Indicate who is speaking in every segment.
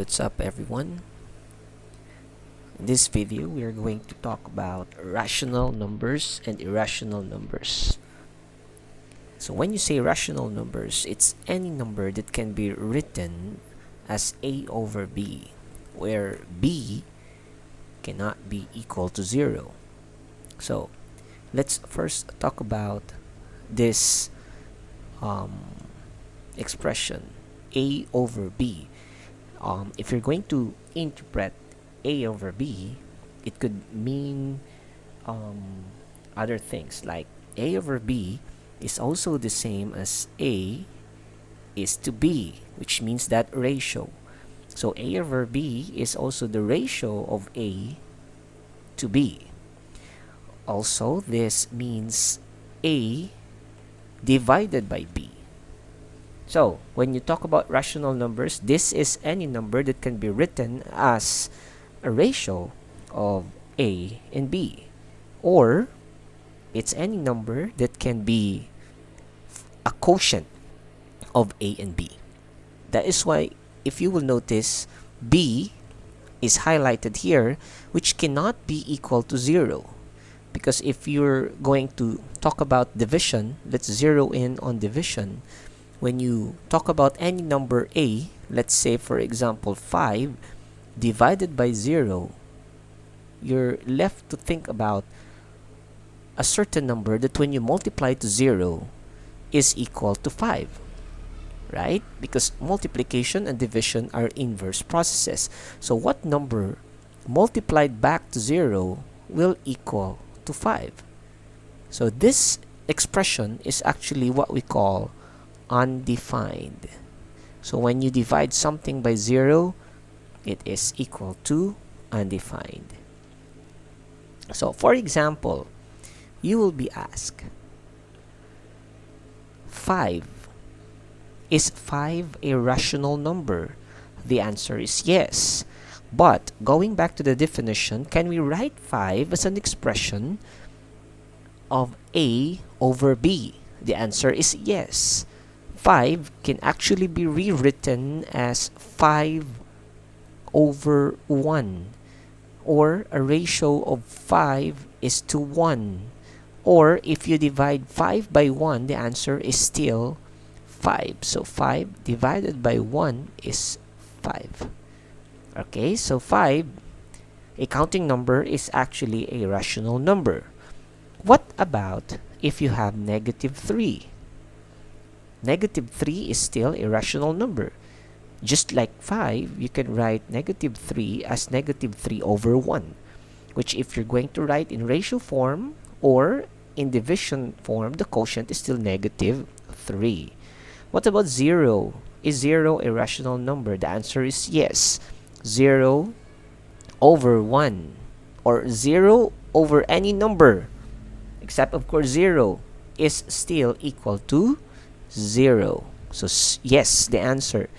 Speaker 1: What's up, everyone? In this video, we are going to talk about rational numbers and irrational numbers. So when you say rational numbers, it's any number that can be written as a over b, where b cannot be equal to 0. So let's first talk about this expression, a over b. If you're going to interpret a over b, it could mean other things, like a over b is also the same as a is to b, which means that ratio. So a over b is also the ratio of a to b. Also, this means a divided by b. So, when you talk about rational numbers, this is any number that can be written as a ratio of a and b. Or, it's any number that can be a quotient of a and b. That is why, if you will notice, b is highlighted here, which cannot be equal to 0. Because if you're going to talk about division, let's zero in on division. When you talk about any number a, let's say for example 5 divided by 0, you're left to think about a certain number that when you multiply to 0 is equal to 5, right? Because multiplication and division are inverse processes. So what number multiplied back to 0 will equal to 5? So this expression is actually what we call undefined. So when you divide something by 0, it is equal to undefined. So for example, you will be asked, 5. Is 5 a rational number? The answer is yes. But going back to the definition, can we write 5 as an expression of a over b? The answer is yes. 5 can actually be rewritten as 5 over 1, or a ratio of 5 is to 1. Or if you divide 5 by 1, the answer is still 5. So 5 divided by 1 is 5. Okay, so 5, a counting number, is actually a rational number. What about if you have negative 3? Negative 3 is still a rational number. Just like 5, you can write negative 3 as negative 3 over 1, which if you're going to write in ratio form or in division form, the quotient is still negative 3. What about 0? Is 0 a rational number? The answer is yes. 0 over 1, or 0 over any number, except of course 0, is still equal to 0. So yes, the answer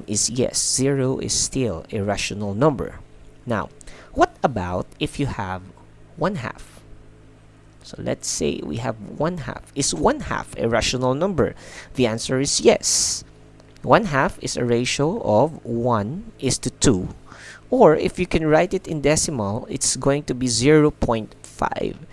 Speaker 1: is yes. 0 is still a rational number. Now, what about if you have 1/2? So let's say we have 1/2. Is 1/2 a rational number? The answer is yes. 1/2 is a ratio of 1 is to 2. Or if you can write it in decimal, it's going to be 0.5.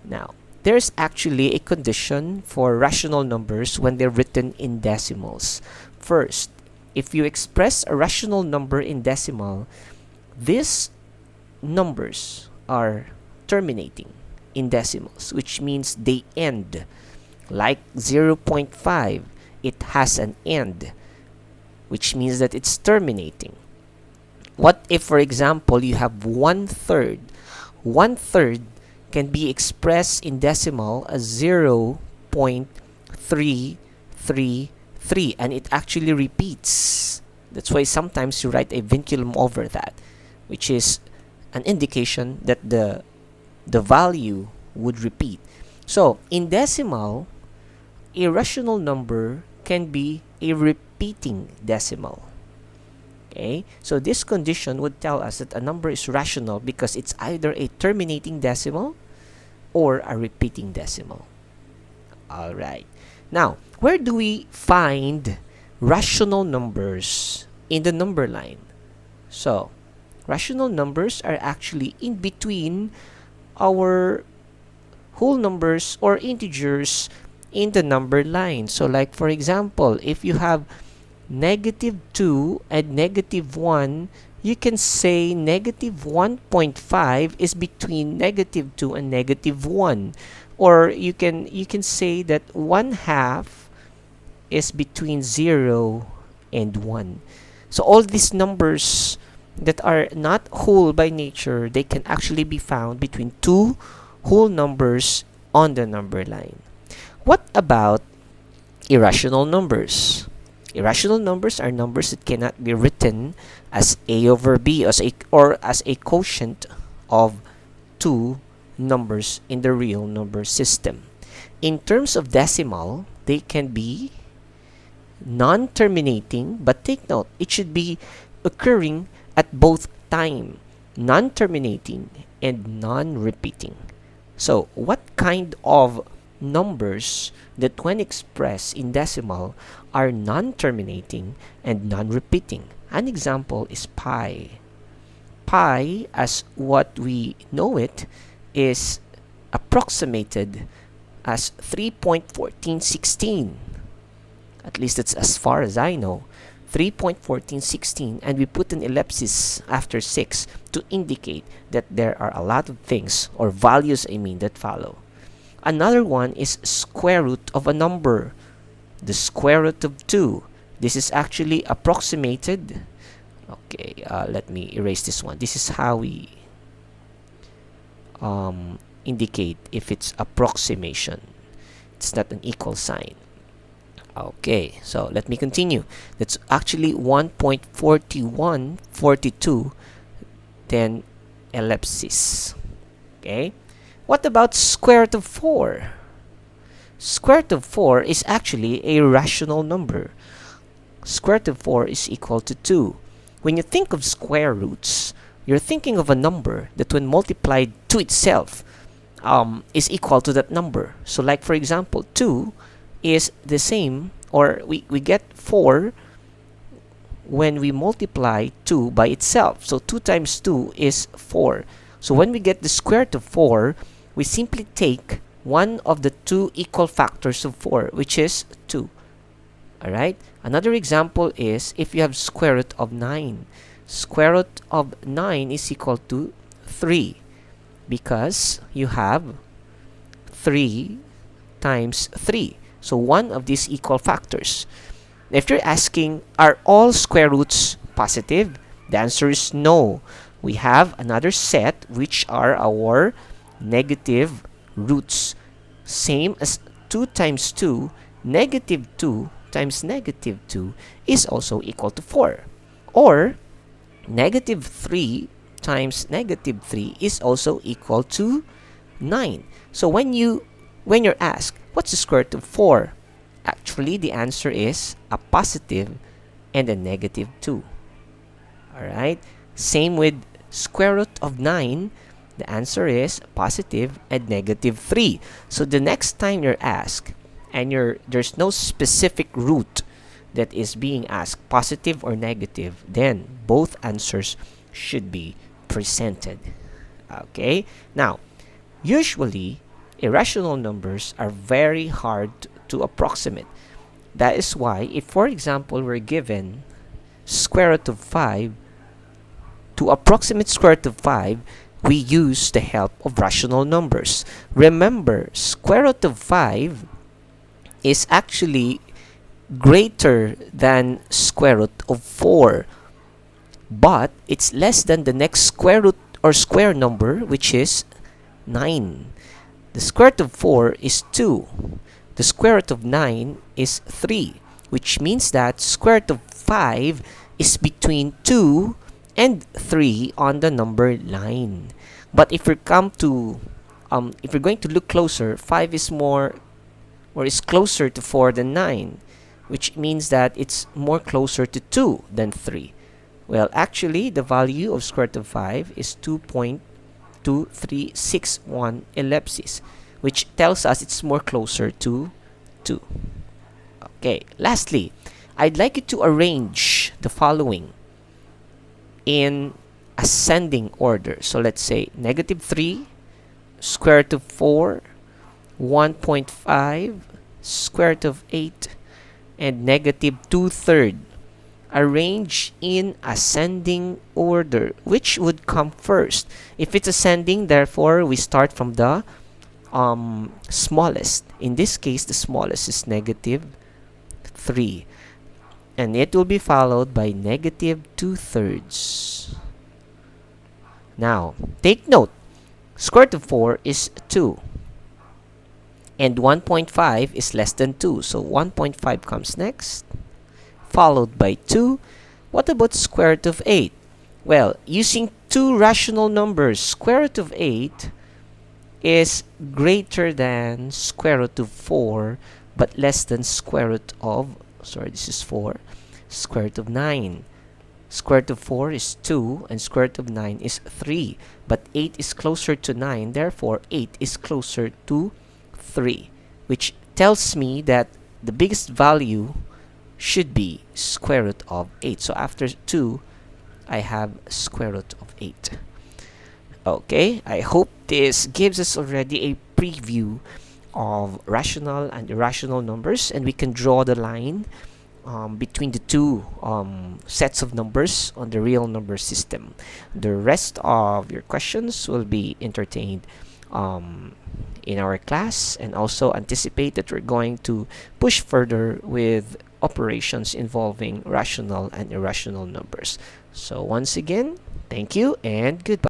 Speaker 1: Now, there's actually a condition for rational numbers when they're written in decimals. First, if you express a rational number in decimal, these numbers are terminating in decimals, which means they end. Like 0.5, it has an end, which means that it's terminating. What if, for example, you have 1/3? 1/3 can be expressed in decimal as 0.333, and it actually repeats. That's why sometimes you write a vinculum over that, which is an indication that the value would repeat. So in decimal, a rational number can be a repeating decimal. Okay, so this condition would tell us that a number is rational because it's either a terminating decimal or a repeating decimal. All right. Now, where do we find rational numbers in the number line. So, rational numbers are actually in between our whole numbers or integers in the number line. So, like for example, if you have -2 and -1, you can say -1.5 is between -2 and -1, or you can say that 1/2 is between 0 and 1. So all these numbers that are not whole by nature, they can actually be found between two whole numbers on the number line. What about irrational numbers? Irrational numbers are numbers that cannot be written as a over b or as a quotient of two numbers in the real number system. In terms of decimal, they can be non-terminating, but take note, it should be occurring at both time, non-terminating and non-repeating. So, what kind of numbers that when expressed in decimal are non-terminating and non-repeating? An example is pi. Pi, as what we know it, is approximated as 3.1416. At least that's as far as I know. 3.1416, and we put an ellipsis after 6 to indicate that there are a lot of things, or values that follow. Another one is square root of a number. The square root of 2. This is actually approximated. Okay, let me erase this one. This is how we indicate if it's approximation. It's not an equal sign. Okay, so let me continue. That's actually 1.4142, then ellipsis. Okay, what about square root of 4? Square root of 4 is actually a rational number. Square root of 4 is equal to 2. When you think of square roots, you're thinking of a number that when multiplied to itself is equal to that number. So like for example, 2 is the same, or we get 4 when we multiply 2 by itself. So 2 times 2 is 4. So when we get the square root of 4, we simply take one of the two equal factors of 4, which is 2. Alright? Another example is if you have square root of 9. Square root of 9 is equal to 3, because you have 3 times 3. So one of these equal factors. If you're asking, are all square roots positive? The answer is no. We have another set which are our negative roots. Same as 2 times 2, negative 2 times negative 2 is also equal to 4. Or negative 3 times negative 3 is also equal to 9. So when you're asked, what's the square root of 4? Actually, the answer is a positive and a negative 2. Alright? Same with square root of 9. The answer is positive and negative 3. So the next time you're asked, and there's no specific root that is being asked, positive or negative, then both answers should be presented. Okay? Now, usually, irrational numbers are very hard to approximate. That is why, if for example we're given square root of 5, to approximate square root of 5, we use the help of rational numbers. Remember, square root of 5 is actually greater than square root of 4, but it's less than the next square root or square number, which is 9. The square root of 4 is 2. The square root of 9 is 3, which means that square root of 5 is between 2 and 3 on the number line. But if we come to if we're going to look closer, 5 is more, or is closer to 4 than 9, which means that it's more closer to 2 than 3. Well, actually, the value of square root of 5 is 2.2361 ellipses, which tells us it's more closer to 2. Okay, lastly, I'd like you to arrange the following in ascending order. So let's say negative 3, square root of 4, 1.5, square root of 8, and negative 2/3. Arrange in ascending order. Which would come first? If it's ascending, therefore, we start from the smallest. In this case, the smallest is negative 3. And it will be followed by negative 2/3. Now, take note. Square root of 4 is 2. And 1.5 is less than 2. So 1.5 comes next, followed by 2. What about square root of 8? Well, using two rational numbers, square root of 8 is greater than square root of 4, but less than square root of, sorry, this is 4, square root of 9. Square root of 4 is 2, and square root of 9 is 3. But 8 is closer to 9, therefore 8 is closer to 3, which tells me that the biggest value should be square root of 8. So after 2, I have square root of 8. Okay, I hope this gives us already a preview of rational and irrational numbers, and we can draw the line between the two sets of numbers on the real number system. The rest of your questions will be entertained in our class, and also anticipate that we're going to push further with operations involving rational and irrational numbers. So once again, thank you and goodbye.